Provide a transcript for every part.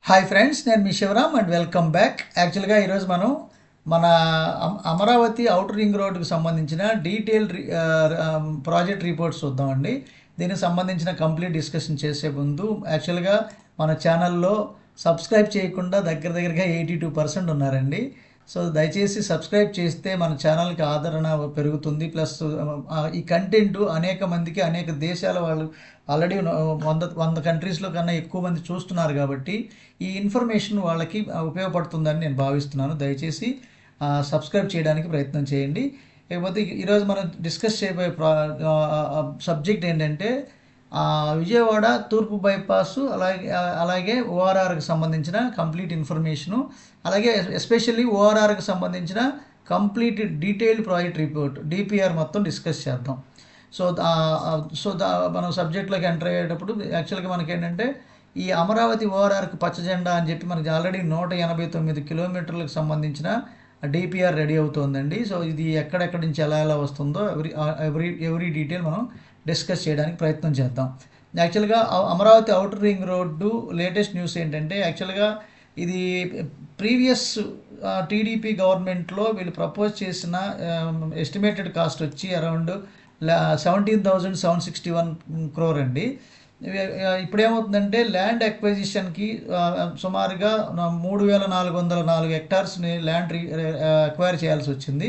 Hi friends, నేను మీ Shivaram and welcome back. యాక్చువల్గా ఈరోజు మనం మన అమరావతి ఔటర్ రింగ్ రోడ్డుకు సంబంధించిన డీటెయిల్ ప్రాజెక్ట్ రిపోర్ట్స్ చూద్దామండి. దీనికి సంబంధించిన కంప్లీట్ డిస్కషన్ చేసే ముందు యాక్చువల్గా మన ఛానల్లో సబ్స్క్రైబ్ చేయకుండా దగ్గరగా 82% ఉన్నారండి. సో దయచేసి సబ్స్క్రైబ్ చేస్తే మన ఛానల్కి ఆదరణ పెరుగుతుంది. ప్లస్ ఈ కంటెంట్ అనేక మందికి అనేక దేశాల వాళ్ళు ఆల్రెడీ 100 కంట్రీస్లో కన్నా ఎక్కువ మంది చూస్తున్నారు కాబట్టి ఈ ఇన్ఫర్మేషన్ వాళ్ళకి ఉపయోగపడుతుందని నేను భావిస్తున్నాను. దయచేసి సబ్స్క్రైబ్ చేయడానికి ప్రయత్నం చేయండి. లేకపోతే ఈరోజు మనం డిస్కస్ చేయబోయే సబ్జెక్ట్ ఏంటంటే విజయవాడ తూర్పు బైపాస్ అలాగే ఓఆర్ఆర్కి సంబంధించిన కంప్లీట్ ఇన్ఫర్మేషను, అలాగే ఎస్పెషల్లీ ఓఆర్ఆర్కి సంబంధించిన complete detailed project report DPR మొత్తం డిస్కస్ చేద్దాం. మనం సబ్జెక్ట్లోకి ఎంటర్ అయ్యేటప్పుడు యాక్చువల్గా మనకి ఏంటంటే ఈ అమరావతి ఓఆర్ఆర్కి పచ్చ జెండా అని చెప్పి మనకి ఆల్రెడీ 189 కిలోమీటర్లకు సంబంధించిన డిపిఆర్ రెడీ అవుతుందండి. సో ఇది ఎక్కడెక్కడి నుంచి ఎలా వస్తుందో ఎవ్రీ డీటెయిల్ మనం డిస్కస్ చేయడానికి ప్రయత్నం చేద్దాం. యాక్చువల్గా Amaravati outer ring road latest news ఏంటంటే యాక్చువల్గా ఇది ప్రీవియస్ టీడీపీ గవర్నమెంట్లో వీళ్ళు ప్రపోజ్ చేసిన ఎస్టిమేటెడ్ కాస్ట్ వచ్చి అరౌండ్ 17,761 crore అండి. ఇప్పుడేమవుతుందంటే ల్యాండ్ అక్వైజిషన్కి సుమారుగా 3,404 హెక్టార్స్ని ల్యాండ్ అక్వైర్ చేయాల్సి వచ్చింది.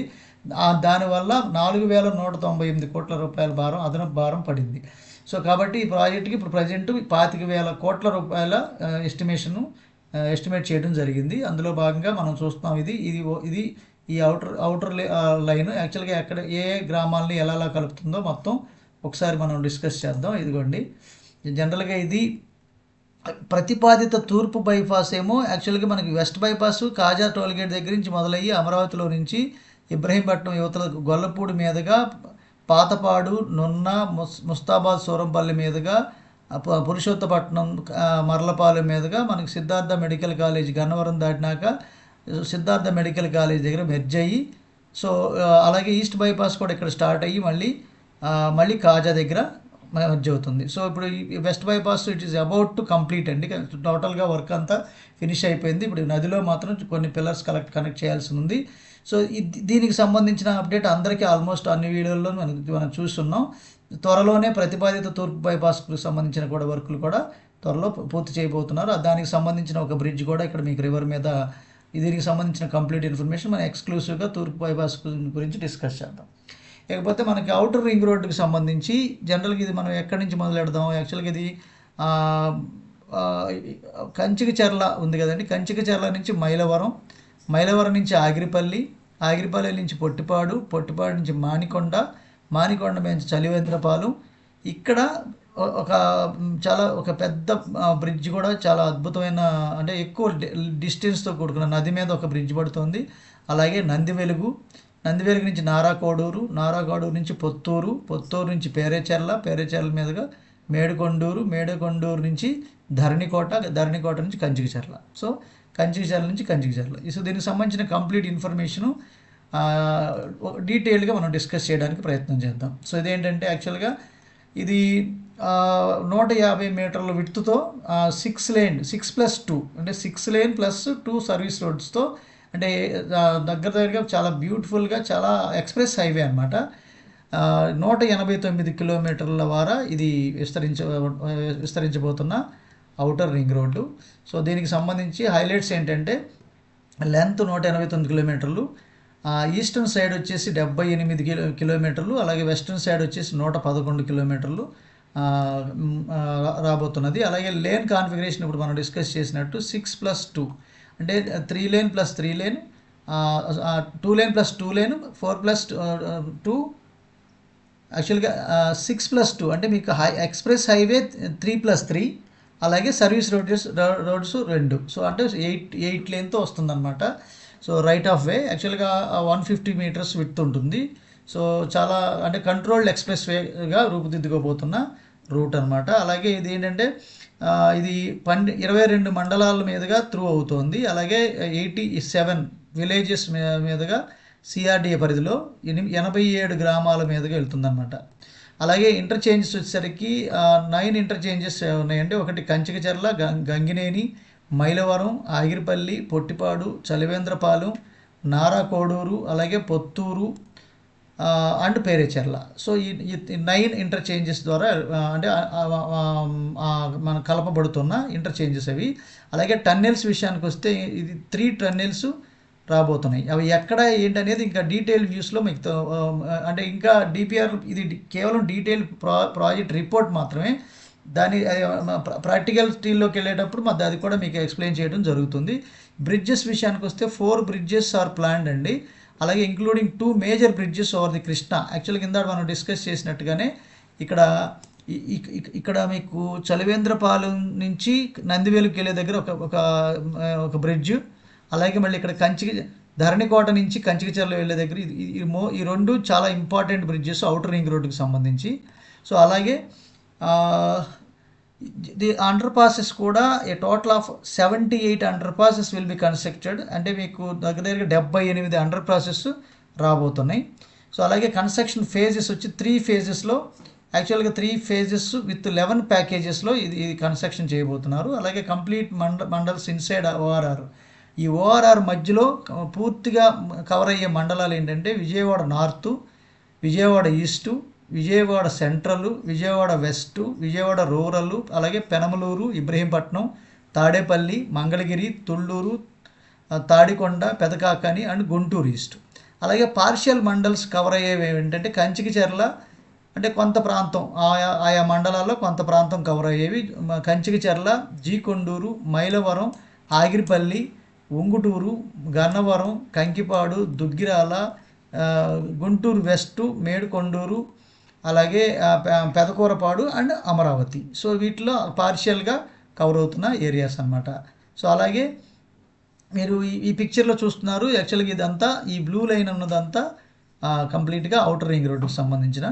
దానివల్ల 4,198 కోట్ల రూపాయల అదనపు భారం పడింది. సో కాబట్టి ఈ ప్రాజెక్టుకి ఇప్పుడు ప్రజెంట్ 25,000 కోట్ల రూపాయల ఎస్టిమేట్ చేయడం జరిగింది. అందులో భాగంగా మనం చూస్తున్నాం ఇది ఈ అవుటర్ లైన్ యాక్చువల్గా ఎక్కడ ఏ గ్రామాలని ఎలా కలుపుతుందో మొత్తం ఒకసారి మనం డిస్కస్ చేద్దాం. ఇదిగోండి, జనరల్గా ఇది ప్రతిపాదిత తూర్పు బైపాస్ ఏమో యాక్చువల్గా మనకి వెస్ట్ బైపాస్ కాజా టోల్గేట్ దగ్గర నుంచి మొదలయ్యి అమరావతిలో నుంచి ఇబ్రహీంపట్నం యువతల గొల్లపూడి మీదుగా పాతపాడు నున్న ముస్తాబాద్ సూరంపల్లి మీదుగా పురుషోత్తపట్నం మర్లపాలెం మీదుగా మనకి సిద్ధార్థ మెడికల్ కాలేజ్ గన్నవరం దాటినాక సిద్ధార్థ మెడికల్ కాలేజ్ దగ్గర మెర్జ్ అయ్యి, సో అలాగే ఈస్ట్ బైపాస్ కూడా ఇక్కడ స్టార్ట్ అయ్యి మళ్ళీ కాజా దగ్గర మెర్జ్ అవుతుంది. సో ఇప్పుడు ఈ west bypass it is about to complete అండి. టోటల్గా వర్క్ అంతా ఫినిష్ అయిపోయింది. ఇప్పుడు నదిలో మాత్రం కొన్ని పిల్లర్స్ కనెక్ట్ చేయాల్సి ఉంది. సో దీనికి సంబంధించిన అప్డేట్ అందరికీ ఆల్మోస్ట్ అన్ని వీడియోల్లో మనం చూస్తున్నాం. త్వరలోనే ప్రతిపాదిత తూర్పు బైపాస్కు సంబంధించిన కూడా వర్కులు కూడా త్వరలో పూర్తి చేయబోతున్నారు. దానికి సంబంధించిన ఒక బ్రిడ్జ్ కూడా ఇక్కడ మీకు రివర్ మీద దీనికి సంబంధించిన కంప్లీట్ ఇన్ఫర్మేషన్ మనం ఎక్స్క్లూసివ్గా తూర్పు బైపాస్ గురించి డిస్కస్ చేద్దాం. లేకపోతే మనకి ఔటర్ రింగ్ రోడ్డుకి సంబంధించి జనరల్గా ఇది మనం ఎక్కడి నుంచి మొదలెడదాం. యాక్చువల్గా ఇది కంచికచర్ల ఉంది కదండి. కంచికచర్ల నుంచి మైలవరం నుంచి ఆగిరిపల్లి నుంచి పొట్టిపాడు నుంచి మానికొండ నుంచి చలివేంద్రపాలెం. ఇక్కడ ఒక పెద్ద బ్రిడ్జ్ కూడా చాలా అద్భుతమైన అంటే ఎక్కువ డిస్టెన్స్తో కూడుకున్న నది మీద ఒక బ్రిడ్జ్ పడుతుంది. అలాగే నందివెలుగు నుంచి నారాకోడూరు నుంచి పొత్తూరు నుంచి పేరేచెర్ల మీదుగా మేడుకొండూరు నుంచి ధరణికోట నుంచి కంచికచర్ల. సో కంచికచర్ల నుంచి కంచికచర్ల. సో దీనికి సంబంధించిన కంప్లీట్ ఇన్ఫర్మేషను డీటెయిల్గా మనం డిస్కస్ చేయడానికి ప్రయత్నం చేద్దాం. సో ఇదేంటంటే యాక్చువల్గా ఇది 150 మీటర్ల విడ్త్తో 6+2 అంటే 6 లేన్ ప్లస్ 2 సర్వీస్ రోడ్స్తో అంటే దగ్గరగా చాలా బ్యూటిఫుల్గా చాలా ఎక్స్ప్రెస్ హైవే అనమాట. 189 కిలోమీటర్ల వారా ఇది విస్తరించబోతున్న ఔటర్ రింగ్ రోడ్డు. సో దీనికి సంబంధించి హైలైట్స్ ఏంటంటే లెంత్ 189 కిలోమీటర్లు, ఈస్టర్న్ సైడ్ వచ్చేసి 78 కిలోమీటర్లు, అలాగే వెస్టర్న్ సైడ్ వచ్చేసి 111 కిలోమీటర్లు రాబోతున్నది. అలాగే లేన్ కాన్ఫిగరేషన్ ఇప్పుడు మనం డిస్కస్ చేసినట్టు 6+2 అంటే 3 lane plus 3 lane, 2 lane plus 2 lane, 4+2 యాక్చువల్గా 6+2 అంటే మీకు ఎక్స్ప్రెస్ హైవే 3+3, అలాగే సర్వీస్ రోడ్స్ 2. సో అంటే 8 లేన్తో వస్తుందన్నమాట. సో రైట్ ఆఫ్ వే యాక్చువల్గా 150 మీటర్స్ విడ్త్ ఉంటుంది. సో చాలా అంటే కంట్రోల్డ్ ఎక్స్ప్రెస్ వేగా రూపుదిద్దుకోబోతున్న రూట్ అనమాట. అలాగే ఇది ఏంటంటే ఇది 22 మండలాల మీదుగా త్రూ అవుతోంది. అలాగే 87 విలేజెస్ మీదుగా సిఆర్డిఏ పరిధిలో 87 గ్రామాల మీదుగా వెళ్తుందన్నమాట. అలాగే ఇంటర్చేంజెస్ వచ్చేసరికి 9 ఇంటర్చేంజెస్ ఉన్నాయండి. ఒకటి కంచికచర్ల, గంగినేని, మైలవరం, ఆగిరిపల్లి, పొట్టిపాడు, చలివేంద్రపాలెం, నారాకోడూరు, అలాగే పొత్తూరు అండ్ పేరేచెర్ల. సో ఈ 9 ఇంటర్చేంజెస్ ద్వారా అంటే మన కలపబడుతున్న ఇంటర్చేంజెస్ అవి. అలాగే టన్నెల్స్ విషయానికి వస్తే ఇది 3 టన్నెల్స్ రాబోతున్నాయి. అవి ఎక్కడ ఏంటనేది ఇంకా డీటెయిల్ వ్యూస్లో మీకు అంటే ఇంకా డిపిఆర్ ఇది కేవలం డీటెయిల్ ప్రాజెక్ట్ రిపోర్ట్ మాత్రమే. దాని ప్రాక్టికల్ స్టీల్లోకి వెళ్ళేటప్పుడు అది కూడా మీకు ఎక్స్ప్లెయిన్ చేయడం జరుగుతుంది. బ్రిడ్జెస్ విషయానికి వస్తే 4 బ్రిడ్జెస్ ఆర్ ప్లాన్డ్ అండి. అలాగే including 2 major bridges over the Krishna. Actual కింద మనం డిస్కస్ చేసినట్టుగానే ఇక్కడ మీకు చలివేంద్రపాలెం నుంచి నందివేలుకి వెళ్ళే దగ్గర ఒక బ్రిడ్జ్, అలాగే మళ్ళీ ఇక్కడ ధరణికోట నుంచి కంచికచర్ల వెళ్ళే దగ్గర ఈ 2 చాలా ఇంపార్టెంట్ బ్రిడ్జెస్ అవుటర్ రింగ్ రోడ్డుకి సంబంధించి. సో అలాగే ది అండర్ పాసెస్ కూడా a total of 78 underpasses will be constructed. అంటే మీకు దగ్గర 78 అండర్ పాసెస్ రాబోతున్నాయి. సో అలాగే కన్స్ట్రక్షన్ ఫేజెస్ వచ్చి 3 ఫేజెస్లో, యాక్చువల్గా 3 ఫేజెస్ విత్ 11 ప్యాకేజెస్లో ఇది కన్స్ట్రక్షన్ చేయబోతున్నారు. అలాగే కంప్లీట్ మండల్స్ ఇన్సైడ్ ఓఆర్ఆర్. ఈ ఓఆర్ఆర్ మధ్యలో పూర్తిగా కవర్ అయ్యే మండలాలు ఏంటంటే Vijayawada north, Vijayawada east, Vijayawada central, Vijayawada west, Vijayawada rural, అలాగే పెనమలూరు, ఇబ్రహీంపట్నం, తాడేపల్లి, మంగళగిరి, తుళ్ళూరు, తాడికొండ, పెదకాకని అండ్ గుంటూరు ఈస్ట్. అలాగే పార్షియల్ మండల్స్ కవర్ అయ్యేవి ఏంటంటే కంచికచర్ల, అంటే కొంత ప్రాంతం ఆయా మండలాల్లో కొంత ప్రాంతం కవర్ అయ్యేవి. కంచికచర్ల, జీకొండూరు, మైలవరం, ఆగిరిపల్లి, ఉంగుటూరు, గన్నవరం, కంకిపాడు, దుగ్గిరాల, గుంటూరు వెస్ట్, మేడుకొండూరు, అలాగే పెదకూరపాడు అండ్ అమరావతి. సో వీటిలో పార్షియల్గా కవర్ అవుతున్న ఏరియాస్ అన్నమాట. సో అలాగే మీరు ఈ పిక్చర్లో చూస్తున్నారు. యాక్చువల్గా ఇదంతా ఈ బ్లూ లైన్ ఉన్నదంతా కంప్లీట్గా అవుటర్ రింగ్ రోడ్డుకి సంబంధించిన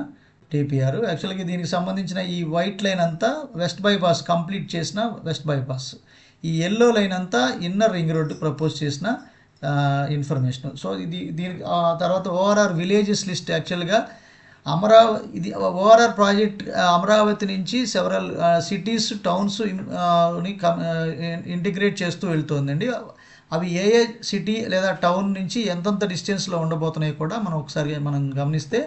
టీపీఆర్. యాక్చువల్గా దీనికి సంబంధించిన ఈ వైట్ లైన్ అంతా వెస్ట్ బైపాస్ కంప్లీట్ చేసిన వెస్ట్ బైపాస్. ఈ ఎల్లో లైన్ అంతా ఇన్నర్ రింగ్ రోడ్డు ప్రపోజ్ చేసిన ఇన్ఫర్మేషన్. సో దీనికి తర్వాత ఓఆర్ఆర్ విలేజెస్ లిస్ట్. యాక్చువల్గా ఇది ఓఆర్ఆర్ ప్రాజెక్ట్ అమరావతి నుంచి సెవరల్ సిటీస్, టౌన్స్ ఇంటిగ్రేట్ చేస్తూ వెళ్తుందండి. అవి ఏ సిటీ లేదా టౌన్ నుంచి ఎంతంత డిస్టెన్స్లో ఉండబోతున్నాయి కూడా మనం గమనిస్తే,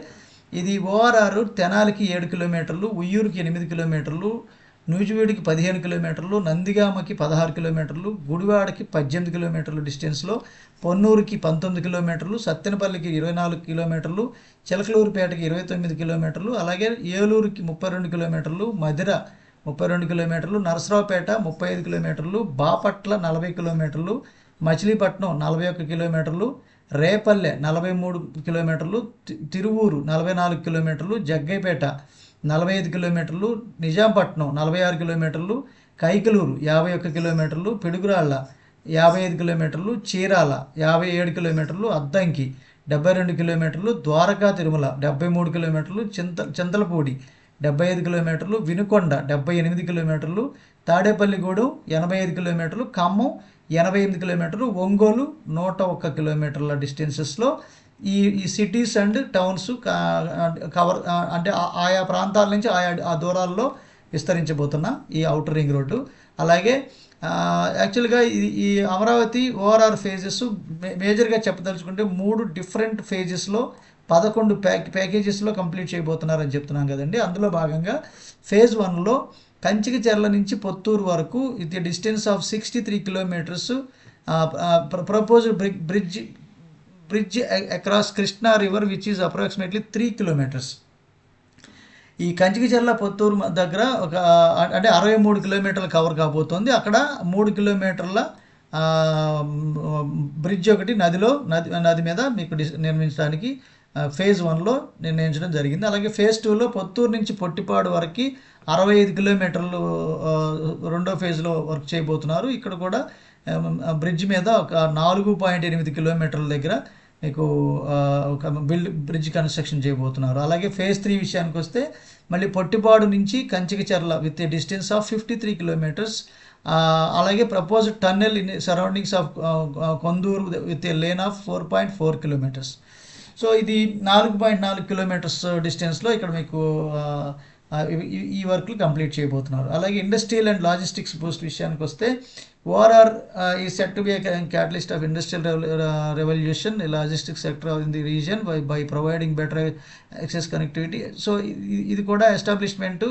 ఇది ఓఆర్ఆర్ తెనాలికి 7 కిలోమీటర్లు, ఉయ్యూరుకి 8 కిలోమీటర్లు, నూజివీడికి 15 కిలోమీటర్లు, నందిగామకి 16 కిలోమీటర్లు, గుడివాడకి 18 కిలోమీటర్లు డిస్టెన్స్లో, పొన్నూరుకి 19 కిలోమీటర్లు, సత్తెనపల్లికి 24 కిలోమీటర్లు, చిలకలూరుపేటకి 29 కిలోమీటర్లు, అలాగే ఏలూరుకి 32 కిలోమీటర్లు, మధిర 32 కిలోమీటర్లు, నరసరావుపేట 35 కిలోమీటర్లు, బాపట్ల 40 కిలోమీటర్లు, మచిలీపట్నం 41 కిలోమీటర్లు, రేపల్లె 43 కిలోమీటర్లు, తిరువూరు 44 కిలోమీటర్లు, జగ్గైపేట 45 కిలోమీటర్లు, నిజాంపట్నం 46 కిలోమీటర్లు, కైకలూరు 51 కిలోమీటర్లు, పిడుగురాళ్ళ 55 కిలోమీటర్లు, చీరాల 57 కిలోమీటర్లు, అద్దంకి 72 కిలోమీటర్లు, ద్వారకా తిరుమల 73 కిలోమీటర్లు, చింతలపూడి 75 కిలోమీటర్లు, వినుకొండ 78 కిలోమీటర్లు, తాడేపల్లిగూడెం 85 కిలోమీటర్లు, ఖమ్మం 88 కిలోమీటర్లు, ఒంగోలు 101 కిలోమీటర్ల డిస్టెన్సెస్లో ఈ సిటీస్ అండ్ టౌన్స్ కవర్ అంటే ఆయా ప్రాంతాల నుంచి ఆ దూరాల్లో విస్తరించబోతున్న ఈ అవుటర్ రింగ్ రోడ్డు. అలాగే యాక్చువల్గా ఈ అమరావతి ఓఆర్ఆర్ ఫేజెస్ మేజర్గా చెప్పదలుచుకుంటే 3 డిఫరెంట్ ఫేజెస్లో 11 ప్యాకేజెస్లో కంప్లీట్ చేయబోతున్నారని చెప్తున్నాం కదండి. అందులో భాగంగా ఫేజ్ 1లో కంచికచర్ల నుంచి పొత్తూరు వరకు ఇది distance of 63 kilometres, proposed bridge across Krishna river which is approximately 3 kilometres. ఈ కంచికచర్ల పొత్తూరు దగ్గర అంటే 63 కిలోమీటర్లు కవర్ కాబోతోంది. అక్కడ 3 కిలోమీటర్ల బ్రిడ్జ్ ఒకటి నది మీద మీకు నిర్మించడానికి ఫేజ్ 1లో నిర్ణయించడం జరిగింది. అలాగే ఫేజ్ 2లో పొత్తూరు నుంచి పొట్టిపాడు వరకు 65 కిలోమీటర్లు రెండో ఫేజ్లో వర్క్ చేయబోతున్నారు. ఇక్కడ కూడా బ్రిడ్జ్ మీద ఒక 4.8 కిలోమీటర్ల దగ్గర మీకు ఒక బ్రిడ్జ్ కన్స్ట్రక్షన్ చేయబోతున్నారు. అలాగే ఫేజ్ 3 విషయానికి వస్తే మళ్ళీ పొట్టిపాడు నుంచి Kanchikacherla with a distance of 53 kilometres. అలాగే proposed tunnel in surroundings of Konduru with a lane of 4.4 kilometres. So ఇది 4.4 కిలోమీటర్స్ డిస్టెన్స్లో ఇక్కడ మీకు ఈ వర్క్లు కంప్లీట్ చేయబోతున్నారు. అలాగే ఇండస్ట్రియల్ అండ్ లాజిస్టిక్స్ బూస్ట్ విషయానికి వస్తే ఓఆర్ఆర్ ఈ set to be catalyst of industrial revolution logistics sector in the region by providing better access connectivity. So ఇది కూడా ఎస్టాబ్లిష్మెంట్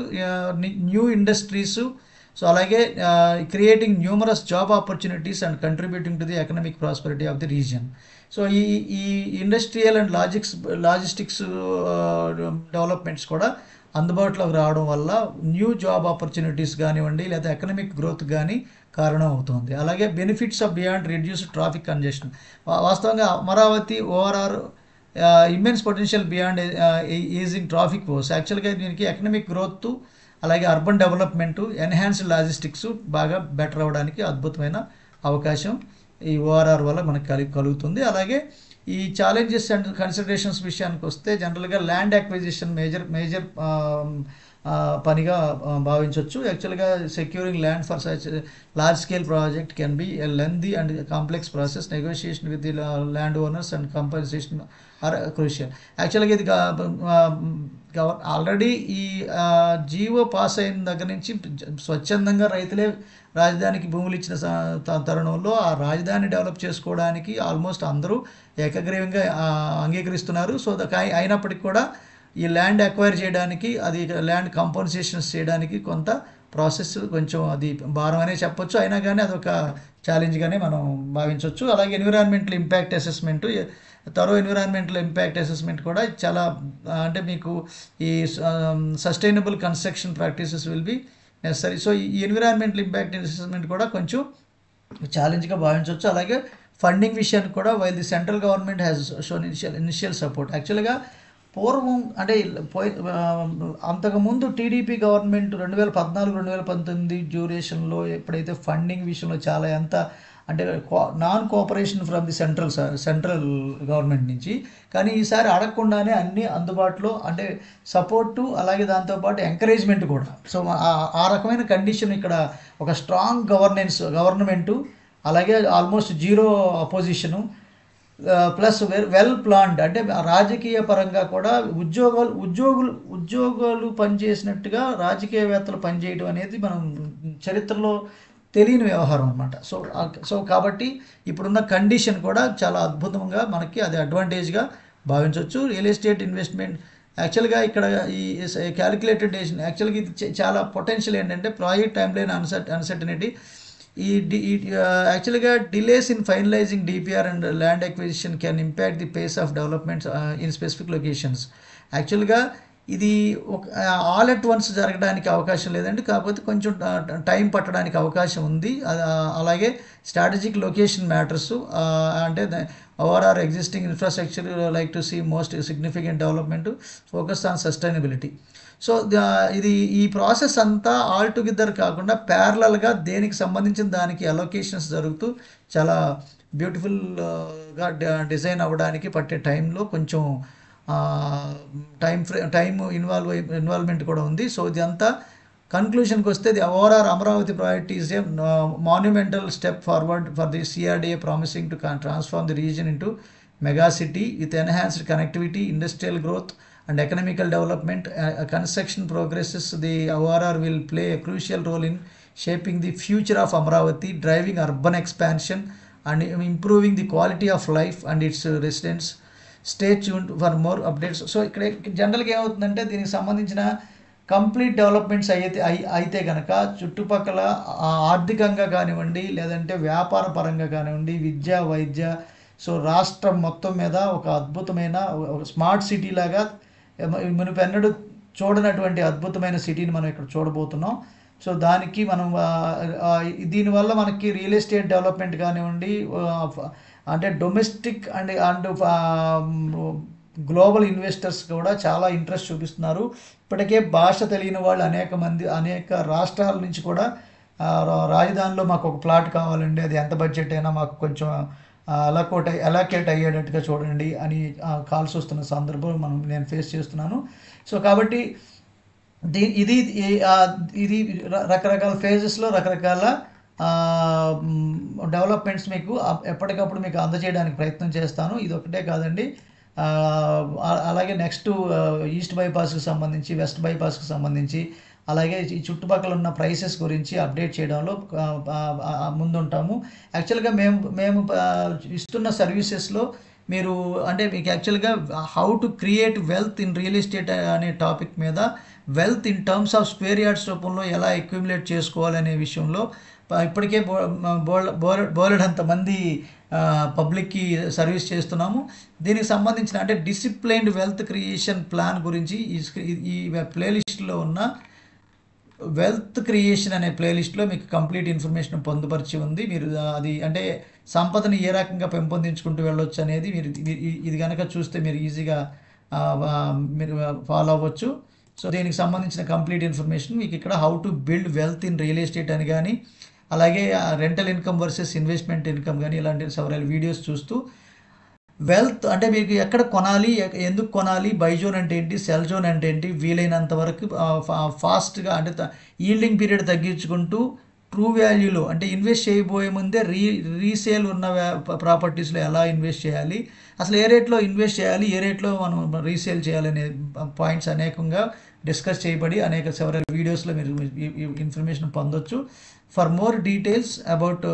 న్యూ ఇండస్ట్రీస్, సో అలాగే creating numerous job opportunities and contributing to the economic prosperity of the region. So ఈ industrial and logistics developments కూడా అందుబాటులోకి రావడం వల్ల new job opportunities కానివ్వండి లేదా ఎకనామిక్ గ్రోత్ కానీ కారణం అవుతుంది. అలాగే benefits of beyond reduced traffic congestion. వాస్తవంగా Amaravati ORR immense potential beyond easing traffic force. యాక్చువల్గా దీనికి ఎకనామిక్ గ్రోత్ అలాగే అర్బన్ డెవలప్మెంటు ఎన్హాన్స్డ్ లాజిస్టిక్స్ బాగా బెటర్ అవ్వడానికి అద్భుతమైన అవకాశం ఈ ఓఆర్ఆర్ వల్ల మనకు కలుగుతుంది. అలాగే ఈ ఛాలెంజెస్ అండ్ కన్సిడరేషన్స్ విషయానికి వస్తే జనరల్గా ల్యాండ్ అక్విజిషన్ మేజర్ పనిగా భావించవచ్చు. యాక్చువల్గా securing land for such large scale project can be a lengthy and complex process. Negotiation with the land owners and compensation are crucial. యాక్చువల్గా ఇది ఆల్రెడీ ఈ జీవో పాస్ అయిన దగ్గర నుంచి స్వచ్ఛందంగా రైతులే రాజధానికి భూములు ఇచ్చిన తరుణంలో ఆ రాజధాని డెవలప్ చేసుకోవడానికి ఆల్మోస్ట్ అందరూ ఏకగ్రీవంగా అంగీకరిస్తున్నారు. సో అయినప్పటికీ కూడా ఈ ల్యాండ్ అక్వైర్ చేయడానికి, అది ల్యాండ్ కంపన్సేషన్స్ చేయడానికి కొంత ప్రాసెస్ కొంచెం అది భారం అనే చెప్పొచ్చు. అయినా కానీ అదొక ఛాలెంజ్గానే మనం భావించవచ్చు. అలాగే environmental impact assessment, environmental impact assessment కూడా చాలా అంటే మీకు ఈ sustainable construction practices will be necessary. So ఈ ఎన్విరాన్మెంటల్ ఇంపాక్ట్ అసెస్మెంట్ కూడా కొంచెం ఛాలెంజ్గా భావించవచ్చు. అలాగే ఫండింగ్ విషయానికి కూడా while the central government has shown initial support. యాక్చువల్గా పూర్వం అంటే అంతకుముందు టీడీపీ గవర్నమెంట్ 2014-2019 డ్యూరేషన్లో ఎప్పుడైతే ఫండింగ్ విషయంలో చాలా ఎంత అంటే non cooperation from the central government నుంచి, కానీ ఈసారి అడగకుండానే అన్నీ అందుబాటులో అంటే సపోర్టు అలాగే దాంతోపాటు ఎంకరేజ్మెంట్ కూడా. సో ఆ రకమైన కండిషన్ ఇక్కడ ఒక స్ట్రాంగ్ గవర్నమెంటు అలాగే almost zero opposition plus well planned అంటే రాజకీయ పరంగా కూడా ఉద్యోగులు పనిచేసినట్టుగా రాజకీయవేత్తలు పనిచేయడం అనేది మనం చరిత్రలో తెలియని వ్యవహారం అనమాట. సో కాబట్టి ఇప్పుడున్న కండిషన్ కూడా చాలా అద్భుతంగా మనకి అది అడ్వాంటేజ్గా భావించవచ్చు. రియల్ ఎస్టేట్ ఇన్వెస్ట్మెంట్ యాక్చువల్గా ఇక్కడ ఈ క్యాలిక్యులేటెడ్ యాక్చువల్గా ఇది చాలా పొటెన్షియల్ ఏంటంటే ప్రాజెక్ట్ టైం లైన్ అన్సర్టనిటీ. యాక్చువల్గా delays in finalizing DPR and land acquisition can impact the pace of developments in specific locations. యాక్చువల్గా ఇది ఆల్ అట్ వన్స్ జరగడానికి అవకాశం లేదండి, కాకపోతే కొంచెం టైం పట్టడానికి అవకాశం ఉంది. అలాగే స్ట్రాటజిక్ లొకేషన్ మ్యాటర్స్ అంటే overall existing infrastructure like to see most significant development focus on sustainability. So ఈ ప్రాసెస్ అంతా ఆల్ టుగెదర్ కాకుండా ప్యారలల్గా దేనికి సంబంధించిన దానికి అలొకేషన్స్ జరుగుతూ చాలా బ్యూటిఫుల్గా డిజైన్ అవ్వడానికి పట్టే టైంలో కొంచెం టైమ్ ఇన్వాల్వ్మెంట్ కూడా ఉంది. సో ఇదంతా కన్క్లూషన్కి వస్తే the overall Amaravati project is a monumental step forward for the CRDA promising to transform the reason into mega city with enhanced connectivity, industrial growth and economical development. Construction progresses, the ORR will play a crucial role in shaping the future of Amravati, driving urban expansion and improving the quality of life and its residents. Stay tuned for more updates. So ఇక్కడ జనరల్గా ఏమవుతుందంటే దీనికి సంబంధించిన complete developments అయితే కనుక చుట్టుపక్కల ఆర్థికంగా కానివ్వండి లేదంటే వ్యాపార పరంగా కానివ్వండి విద్య వైద్య సో రాష్ట్రం మొత్తం మీద ఒక అద్భుతమైన స్మార్ట్ సిటీ లాగా మునుపెన్నడూ చూడనటువంటి అద్భుతమైన సిటీని మనం ఇక్కడ చూడబోతున్నాం. సో దానికి మనం దీనివల్ల మనకి రియల్ ఎస్టేట్ డెవలప్మెంట్ కానివ్వండి అంటే డొమెస్టిక్ అండ్ గ్లోబల్ ఇన్వెస్టర్స్ కూడా చాలా ఇంట్రెస్ట్ చూపిస్తున్నారు. ఇప్పటికే భాష తెలియని వాళ్ళు అనేక రాష్ట్రాల నుంచి కూడా రాజధానిలో మాకు ఒక ప్లాట్ కావాలండి, అది ఎంత బడ్జెట్ అయినా మాకు కొంచెం అలొకేట్ అయ్యేటట్టుగా చూడండి అని కాల్స్ వస్తున్న సందర్భం నేను ఫేస్ చేస్తున్నాను. సో కాబట్టి ఇది రకరకాల ఫేజెస్లో రకరకాల డెవలప్మెంట్స్ మీకు ఎప్పటికప్పుడు మీకు అందజేయడానికి ప్రయత్నం చేస్తాను. ఇది ఒకటే కాదండి, అలాగే నెక్స్ట్ ఈస్ట్ బైపాస్కి సంబంధించి, వెస్ట్ బైపాస్కి సంబంధించి, అలాగే ఈ చుట్టుపక్కల ఉన్న ప్రైసెస్ గురించి అప్డేట్ చేయడంలో ముందుంటాము. యాక్చువల్గా మేము ఇస్తున్న సర్వీసెస్లో మీరు అంటే మీకు యాక్చువల్గా how to create wealth in real estate అనే టాపిక్ మీద, wealth in terms of square yards రూపంలో ఎలా అక్యుములేట్ చేసుకోవాలనే విషయంలో ఇప్పటికే బోలెడంత మంది పబ్లిక్కి సర్వీస్ చేస్తున్నాము. దీనికి సంబంధించిన అంటే డిసిప్లైన్డ్ వెల్త్ క్రియేషన్ ప్లాన్ గురించి ఈ ప్లేలిస్ట్లో ఉన్న వెల్త్ క్రియేషన్ అనే ప్లేలిస్ట్లో మీకు కంప్లీట్ ఇన్ఫర్మేషన్ పొందుపరిచి ఉంది. మీరు అది అంటే సంపదను ఏ రకంగా పెంపొందించుకుంటూ వెళ్ళొచ్చు అనేది మీరు ఇది కనుక చూస్తే మీరు ఈజీగా మీరు ఫాలో అవ్వచ్చు. సో దీనికి సంబంధించిన కంప్లీట్ ఇన్ఫర్మేషన్ మీకు ఇక్కడ how to build wealth in real estate అని కానీ, అలాగే rental income versus investment income కానీ ఇలాంటి సెవరల్ వీడియోస్ చూస్తూ వెల్త్ అంటే మీకు ఎక్కడ కొనాలి, ఎందుకు కొనాలి, బై జోన్ అంటే ఏంటి, సెల్ జోన్ అంటే ఏంటి, వీలైనంత వరకు ఫాస్ట్గా అంటే ఈల్డింగ్ పీరియడ్ తగ్గించుకుంటూ ట్రూ వాల్యూలో అంటే ఇన్వెస్ట్ చేయబోయే ముందే రీసేల్ ఉన్న ప్రాపర్టీస్లో ఎలా ఇన్వెస్ట్ చేయాలి, అసలు ఏ రేట్లో ఇన్వెస్ట్ చేయాలి, ఏ రేట్లో మనం రీసేల్ చేయాలనే పాయింట్స్ అనేకంగా డిస్కస్ చేయబడి అనేక సెవరల్ వీడియోస్లో మీరు ఇన్ఫర్మేషన్ పొందొచ్చు. For more details about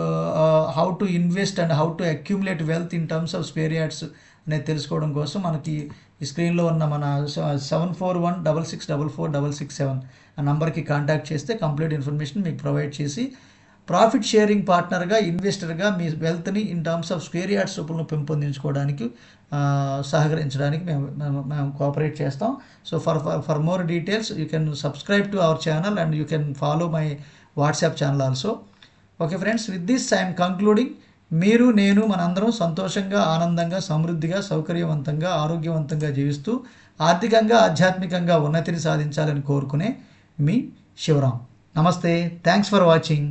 how to invest and how to accumulate wealth in terms of square yards అనేది తెలుసుకోవడం కోసం మనకి ఈ స్క్రీన్లో ఉన్న మన 7416644667 ఆ నెంబర్కి కాంటాక్ట్ చేస్తే కంప్లీట్ ఇన్ఫర్మేషన్ మీకు ప్రొవైడ్ చేసి ప్రాఫిట్ షేరింగ్ పార్ట్నర్గా, ఇన్వెస్టర్గా మీ వెల్త్ని in terms of square yards రూపంలో పెంపొందించుకోవడానికి సహకరించడానికి మేము కోఆపరేట్ చేస్తాం. So for more details you can subscribe to our channel and you can follow my WhatsApp channel also. Okay friends, with this I'm concluding. మీరు, నేను, మనందరం సంతోషంగా, ఆనందంగా, సమృద్ధిగా, సౌకర్యవంతంగా, ఆరోగ్యవంతంగా జీవిస్తూ ఆర్థికంగా, ఆధ్యాత్మికంగా ఉన్నతిని సాధించాలని కోరుకునే మీ శివరాం. నమస్తే. Thanks for watching.